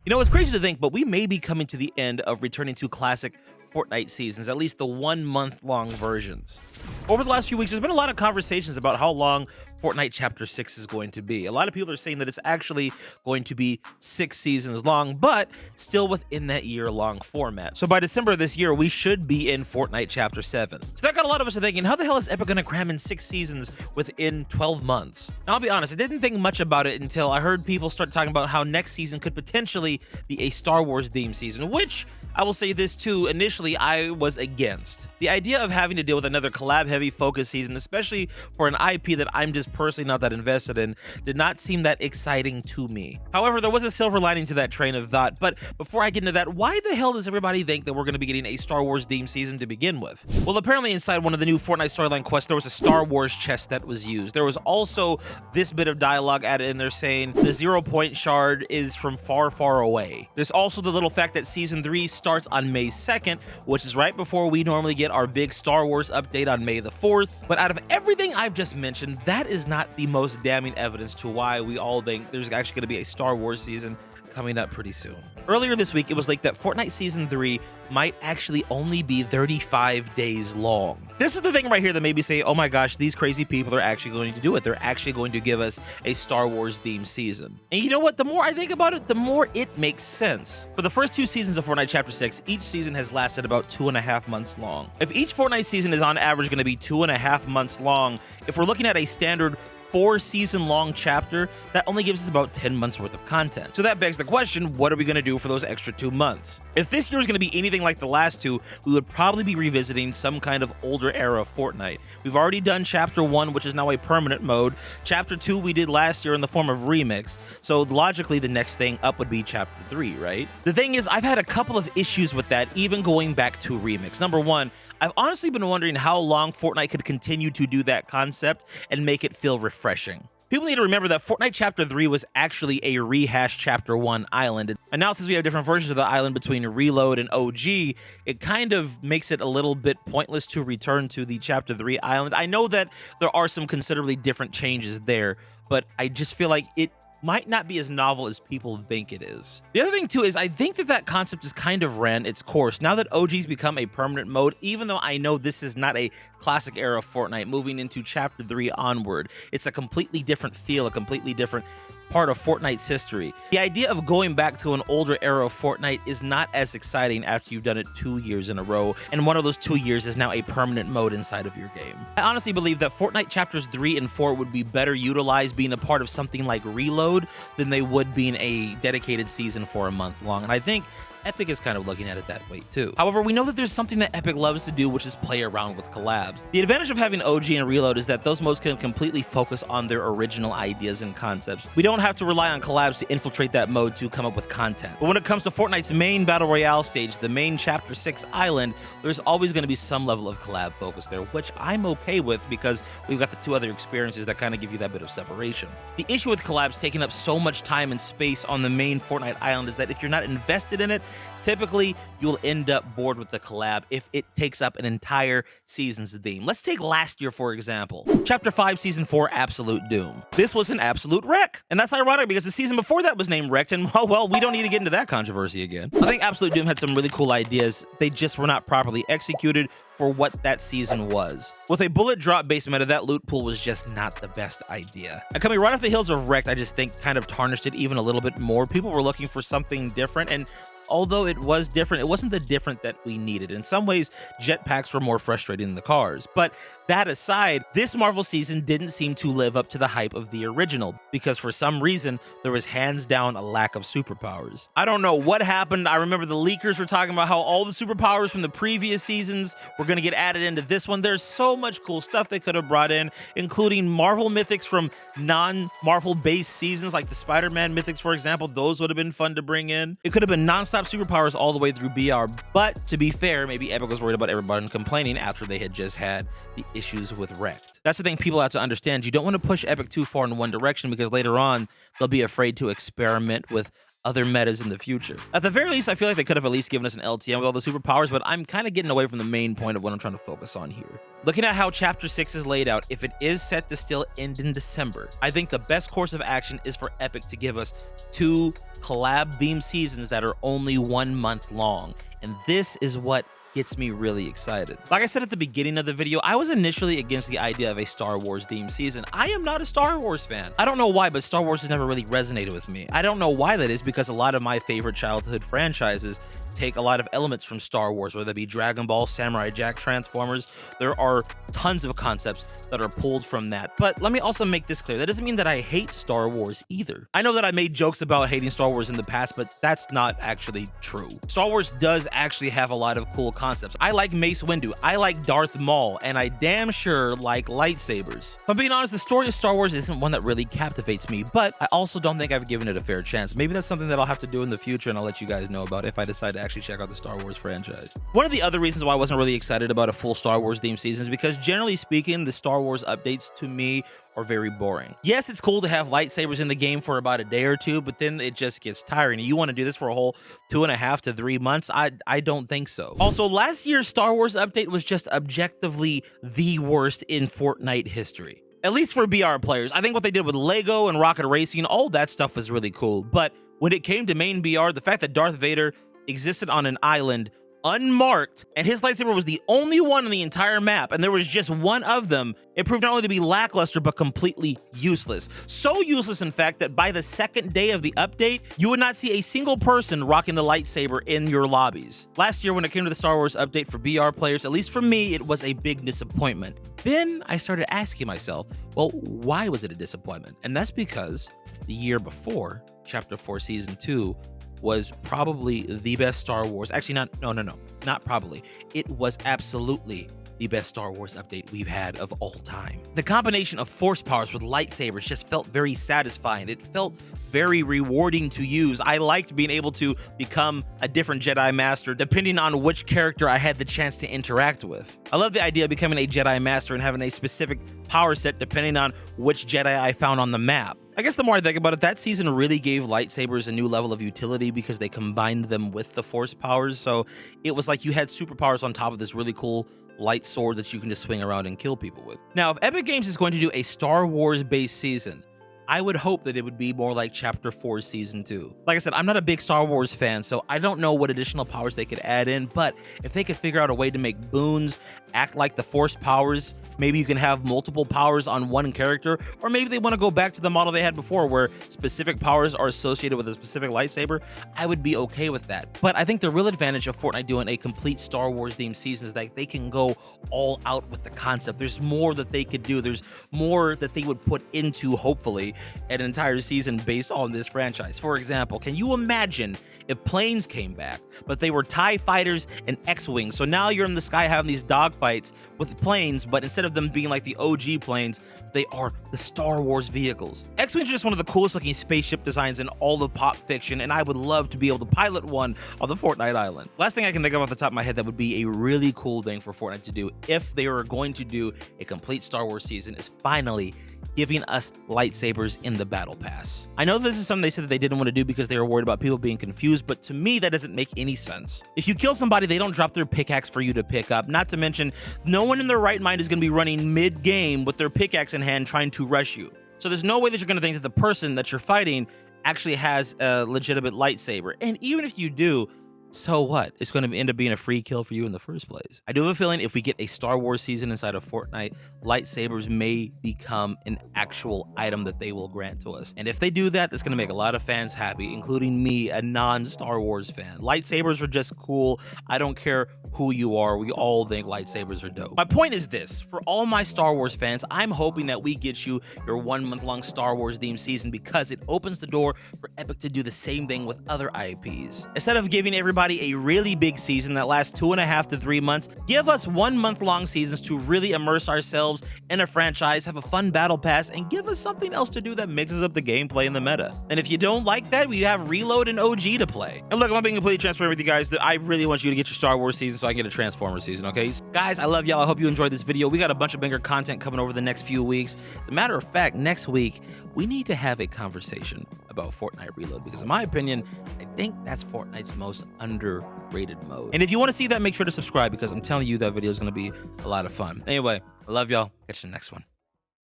You know, it's crazy to think, but we may be coming to the end of returning to classic Fortnite seasons, at least the 1 month long versions. Over the last few weeks, there's been a lot of conversations about how long Fortnite Chapter 6 is going to be. A lot of people are saying that it's actually going to be 6 seasons long, but still within that year-long format. So by December of this year, we should be in Fortnite Chapter 7. So that got a lot of us thinking, how the hell is Epic going to cram in 6 seasons within 12 months? Now, I'll be honest, I didn't think much about it until I heard people start talking about how next season could potentially be a Star Wars themed season, which I will say this too, initially I was against. The idea of having to deal with another collab-heavy focus season, especially for an IP that I'm just personally not that invested in, did not seem that exciting to me. However, there was a silver lining to that train of thought, but before I get into that, why the hell does everybody think that we're going to be getting a Star Wars themed season to begin with? Well, apparently inside one of the new Fortnite storyline quests, there was a Star Wars chest that was used. There was also this bit of dialogue added in there saying the 0 point shard is from far, far away. There's also the little fact that Season 3 starts on May 2nd, which is right before we normally get our big Star Wars update on May the 4th. But out of everything I've just mentioned, that is not the most damning evidence to why we all think there's actually going to be a Star Wars season coming up pretty soon. Earlier this week, it was leaked that Fortnite Season 3 might actually only be 35 days long. This is the thing right here that made me say, oh my gosh, these crazy people are actually going to do it. They're actually going to give us a Star Wars themed season. And you know what? The more I think about it, the more it makes sense. For the first 2 seasons of Fortnite Chapter 6, each season has lasted about 2.5 months long. If each Fortnite season is on average going to be 2.5 months long, if we're looking at a standard 4-season-long chapter, that only gives us about 10 months worth of content. So that begs the question, what are we going to do for those extra 2 months? If this year is going to be anything like the last 2, we would probably be revisiting some kind of older era of Fortnite. We've already done Chapter 1, which is now a permanent mode. Chapter 2 we did last year in the form of remix. So logically, the next thing up would be Chapter 3, right? The thing is, I've had a couple of issues with that, even going back to remix. Number one, I've honestly been wondering how long Fortnite could continue to do that concept and make it feel refreshing. People need to remember that Fortnite Chapter 3 was actually a rehashed Chapter 1 island. And now since we have different versions of the island between Reload and OG, it kind of makes it a little bit pointless to return to the Chapter 3 island. I know that there are some considerably different changes there, but I just feel like it might not be as novel as people think it is. The other thing too is I think that concept has kind of ran its course. Now that OG's become a permanent mode, even though I know this is not a classic era Fortnite, moving into Chapter 3 onward, it's a completely different feel, a completely different part of Fortnite's history. The idea of going back to an older era of Fortnite is not as exciting after you've done it 2 years in a row, and one of those 2 years is now a permanent mode inside of your game. I honestly believe that Fortnite Chapters 3 and 4 would be better utilized being a part of something like Reload than they would being a dedicated season for a month long, and I think Epic is kind of looking at it that way too. However, we know that there's something that Epic loves to do, which is play around with collabs. The advantage of having OG and Reload is that those modes can completely focus on their original ideas and concepts. We don't have to rely on collabs to infiltrate that mode to come up with content. But when it comes to Fortnite's main Battle Royale stage, the main Chapter 6 island, there's always going to be some level of collab focus there, which I'm okay with because we've got the 2 other experiences that kind of give you that bit of separation. The issue with collabs taking up so much time and space on the main Fortnite island is that if you're not invested in it, typically you'll end up bored with the collab if it takes up an entire season's theme. Let's take last year, for example. Chapter 5, Season 4, Absolute Doom. This was an absolute wreck. And that's ironic because the season before that was named Wrecked, and well, we don't need to get into that controversy again. I think Absolute Doom had some really cool ideas. They just were not properly executed for what that season was. With a bullet drop based meta, that loot pool was just not the best idea. And coming right off the heels of Wrecked, I just think kind of tarnished it even a little bit more. People were looking for something different, and although it was different, it wasn't the different that we needed. In some ways, jetpacks were more frustrating than the cars. But that aside, this Marvel season didn't seem to live up to the hype of the original, because for some reason, there was hands down a lack of superpowers. I don't know what happened. I remember the leakers were talking about how all the superpowers from the previous seasons were going to get added into this one. There's so much cool stuff they could have brought in, including Marvel mythics from non-Marvel based seasons, like the Spider-Man mythics, for example. Those would have been fun to bring in. It could have been non-stop superpowers all the way through BR, but to be fair, maybe Epic was worried about everybody complaining after they had just had the issues with Wrecked. That's the thing people have to understand. You don't want to push Epic too far in one direction, because later on they'll be afraid to experiment with other metas in the future. At the very least, I feel like they could have at least given us an LTM with all the superpowers, but I'm kind of getting away from the main point of what I'm trying to focus on here. Looking at how Chapter 6 is laid out, if it is set to still end in December, I think the best course of action is for Epic to give us 2 collab-themed seasons that are only 1 month long, and this is what gets me really excited. Like I said at the beginning of the video, I was initially against the idea of a Star Wars themed season. I am not a Star Wars fan. I don't know why, but Star Wars has never really resonated with me. I don't know why that is, because a lot of my favorite childhood franchises take a lot of elements from Star Wars, whether it be Dragon Ball, Samurai Jack, Transformers. There are tons of concepts that are pulled from that. But let me also make this clear. That doesn't mean that I hate Star Wars either. I know that I made jokes about hating Star Wars in the past, but that's not actually true. Star Wars does actually have a lot of cool concepts. I like Mace Windu, I like Darth Maul, and I damn sure like lightsabers. If I'm being honest, the story of Star Wars isn't one that really captivates me, but I also don't think I've given it a fair chance. Maybe that's something that I'll have to do in the future, and I'll let you guys know about if I decide to actually check out the Star Wars franchise. One of the other reasons why I wasn't really excited about a full Star Wars themed season is because, generally speaking, the Star Wars updates to me are very boring. Yes, it's cool to have lightsabers in the game for about a day or two, but then it just gets tiring. You want to do this for a whole 2.5 to 3 months? I don't think so. Also, last year's Star Wars update was just objectively the worst in Fortnite history. At least for BR players. I think what they did with Lego and Rocket Racing, all that stuff was really cool. But when it came to main BR, the fact that Darth Vader existed on an island unmarked, and his lightsaber was the only one on the entire map, and there was just one of them, it proved not only to be lackluster, but completely useless. So useless, in fact, that by the second day of the update, you would not see a single person rocking the lightsaber in your lobbies. Last year, when it came to the Star Wars update for BR players, at least for me, it was a big disappointment. Then I started asking myself, well, why was it a disappointment? And that's because the year before, Chapter 4 Season 2, was probably the best Star Wars. Actually, not probably. It was absolutely the best Star Wars update we've had of all time. The combination of force powers with lightsabers just felt very satisfying. It felt very rewarding to use. I liked being able to become a different Jedi Master depending on which character I had the chance to interact with. I love the idea of becoming a Jedi Master and having a specific power set depending on which Jedi I found on the map. I guess the more I think about it, that season really gave lightsabers a new level of utility because they combined them with the force powers. So it was like you had superpowers on top of this really cool light sword that you can just swing around and kill people with. Now, if Epic Games is going to do a Star Wars based season, I would hope that it would be more like Chapter 4 Season 2. Like I said, I'm not a big Star Wars fan, so I don't know what additional powers they could add in, but if they could figure out a way to make boons act like the Force powers, maybe you can have multiple powers on one character, or maybe they want to go back to the model they had before where specific powers are associated with a specific lightsaber, I would be okay with that. But I think the real advantage of Fortnite doing a complete Star Wars themed season is that they can go all out with the concept. There's more that they could do. There's more that they would put into, hopefully, an entire season based on this franchise. For example, can you imagine if planes came back, but they were TIE fighters and X-Wings? So now you're in the sky having these dogfights with planes, but instead of them being like the OG planes, they are the Star Wars vehicles. X-Wings are just one of the coolest looking spaceship designs in all of pop fiction, and I would love to be able to pilot one on the Fortnite island. Last thing I can think of off the top of my head that would be a really cool thing for Fortnite to do if they were going to do a complete Star Wars season is finally giving us lightsabers in the battle pass. I know this is something they said that they didn't want to do because they were worried about people being confused, but to me that doesn't make any sense. If you kill somebody, they don't drop their pickaxe for you to pick up. Not to mention, no one in their right mind is going to be running mid-game with their pickaxe in hand trying to rush you. So there's no way that you're going to think that the person that you're fighting actually has a legitimate lightsaber. And even if you do, so what? It's going to end up being a free kill for you in the first place. I do have a feeling if we get a Star Wars season inside of Fortnite, lightsabers may become an actual item that they will grant to us. And if they do that, that's going to make a lot of fans happy, including me, a non-Star Wars fan. Lightsabers are just cool. I don't care who you are. We all think lightsabers are dope. My point is this. For all my Star Wars fans, I'm hoping that we get you your 1 month long Star Wars themed season because it opens the door for Epic to do the same thing with other IPs. Instead of giving everybody somebody a really big season that lasts 2.5 to 3 months. Give us 1 month long seasons to really immerse ourselves in a franchise, have a fun battle pass, and give us something else to do that mixes up the gameplay and the meta. And if you don't like that, we have Reload and OG to play. And look, I'm being completely transparent with you guys that I really want you to get your Star Wars season so I can get a Transformers season, okay? Guys, I love y'all. I hope you enjoyed this video. We got a bunch of banger content coming over the next few weeks. As a matter of fact, next week, we need to have a conversation about Fortnite Reload because in my opinion, I think that's Fortnite's most underrated mode. And if you want to see that, make sure to subscribe because I'm telling you that video is going to be a lot of fun. Anyway, I love y'all. Catch you in the next one.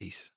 Peace.